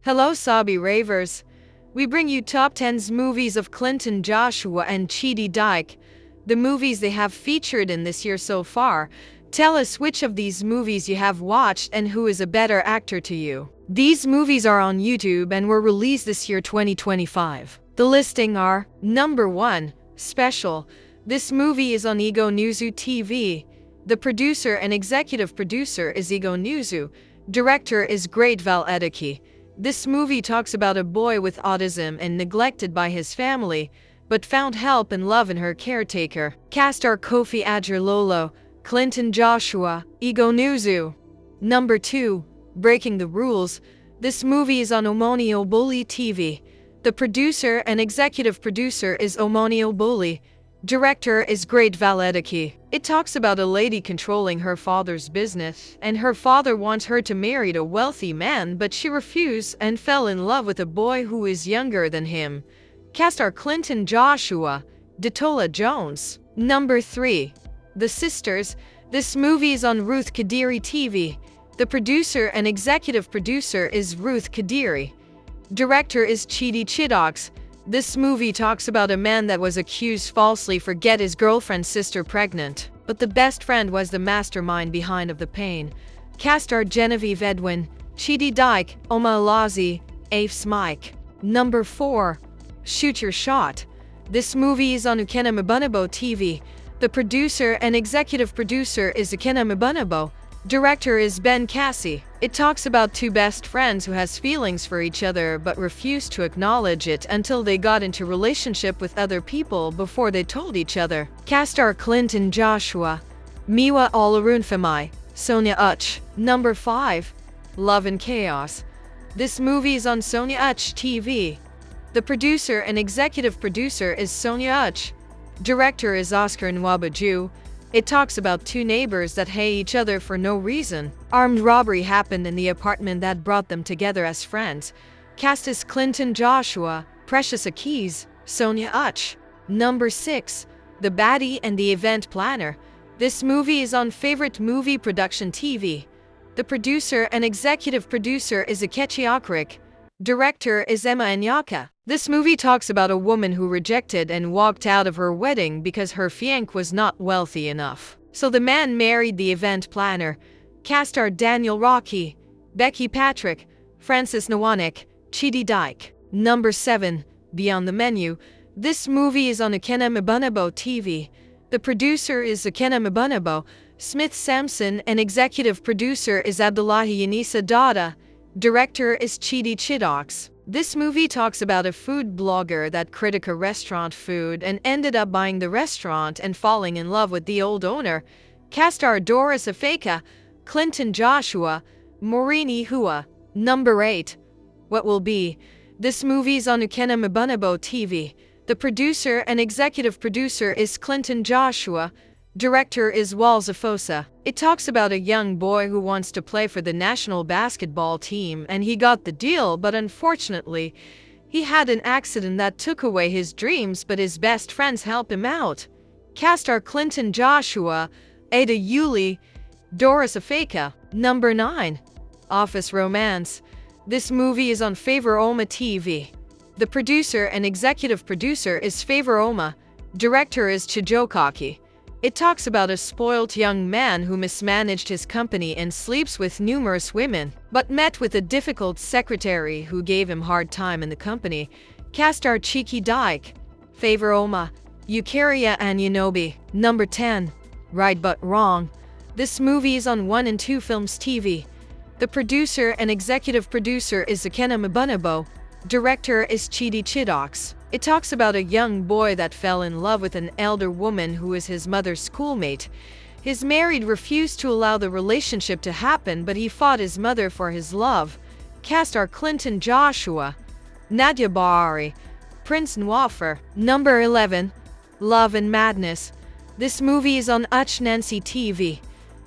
Hello Sabi Ravers. We bring you top 10's movies of Clinton Joshua and Chidi Dike, the movies they have featured in this year so far. Tell us which of these movies you have watched and who is a better actor to you. These movies are on YouTube and were released this year 2025. The listing are: number 1, Special. This movie is on Ego Nuzu TV. The producer and executive producer is Ego Nuzu. Director is Great Val Edeke. This movie talks about a boy with autism and neglected by his family, but found help and love in her caretaker. Cast are Kofi Lolo, Clinton Joshua, Ego Nuzu. Number 2, Breaking the Rules. This movie is on Omoni Oboli TV. The producer and executive producer is Omoni Oboli. Director is Great Val Edeke. It talks about a lady controlling her father's business, and her father wants her to marry a wealthy man, but she refused and fell in love with a boy who is younger than him. Cast are Clinton Joshua, Detola Jones. Number 3, The Sisters. This movie is on Ruth Kadiri TV. The producer and executive producer is Ruth Kadiri. Director is Chidi Chidox. This movie talks about a man that was accused falsely for get his girlfriend's sister pregnant, but the best friend was the mastermind behind of the pain. Cast are Genevieve Edwin, Chidi Dike, Oma Alazi, Afe Smike. Number 4, Shoot Your Shot. This movie is on Ukena Mabunabo TV. The producer and executive producer is Ukena Mabunabo. Director is Ben Cassie. It talks about two best friends who has feelings for each other but refused to acknowledge it until they got into relationship with other people before they told each other. Cast are Clinton Joshua, Miwa Olarunfamai, Sonia Uch. Number 5, Love and Chaos. This movie is on Sonia Uch TV. The producer and executive producer is Sonia Uch. Director is Oscar Nwabaju. It talks about two neighbors that hate each other for no reason. Armed robbery happened in the apartment that brought them together as friends. Cast is Clinton Joshua, Precious Akiz, Sonia Uch. Number 6, The Baddie and the Event Planner. This movie is on Favorite Movie Production TV. The producer and executive producer is Akechi Okrik. Director is Emma Anyaka. This movie talks about a woman who rejected and walked out of her wedding because her fiancé was not wealthy enough. So the man married the event planner. Cast are Daniel Rocky, Becky Patrick, Francis Nwanek, Chidi Dike. Number 7, Beyond the Menu. This movie is on Ukena Mabunabo TV. The producer is Ukena Mabunabo. Smith Sampson and executive producer is Abdullahi Yanisa Dada. Director is Chidi Chidox. This movie talks about a food blogger that criticized a restaurant food and ended up buying the restaurant and falling in love with the old owner. Cast are Doris Afeka, Clinton Joshua, Maureen Hua. Number 8, What Will Be. This movie is on Ukena Mabunabo TV. The producer and executive producer is Clinton Joshua. Director is Walzafosa. It talks about a young boy who wants to play for the national basketball team, and he got the deal, but unfortunately, he had an accident that took away his dreams, but his best friends help him out. Cast are Clinton Joshua, Ada Yuli, Doris Afeka. Number 9, Office Romance. This movie is on Favor Oma TV. The producer and executive producer is Favor Oma. Director is Chijokaki. It talks about a spoilt young man who mismanaged his company and sleeps with numerous women, but met with a difficult secretary who gave him hard time in the company. Cast are Chiki Dike, Favor Oma, Eukarya and Yanobi. Number 10, Right But Wrong. This movie is on 1 and 2 Films TV. The producer and executive producer is Ukena Mabunabo. Director is Chidi Chidox. It talks about a young boy that fell in love with an elder woman who is his mother's schoolmate. His married refused to allow the relationship to happen, but he fought his mother for his love. Cast are Clinton Joshua, Nadia Bahari, Prince Nwafer. Number 11, Love and Madness. This movie is on Uch Nancy TV.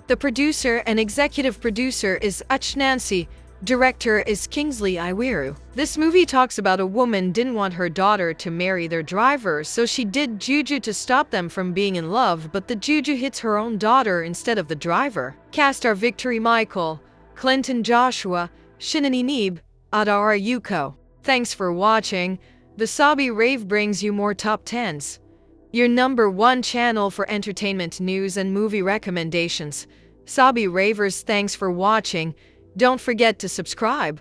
The producer and executive producer is Uch Nancy. Director is Kingsley Iwiru. This movie talks about a woman didn't want her daughter to marry their driver, so she did juju to stop them from being in love, but the juju hits her own daughter instead of the driver. Cast are Victory Michael, Clinton Joshua, Shinani Neeb, Adara Yuko. Thanks for watching. The Sabi Rave brings you more top 10s. Your number one channel for entertainment news and movie recommendations. Sabi Ravers, thanks for watching. Don't forget to subscribe.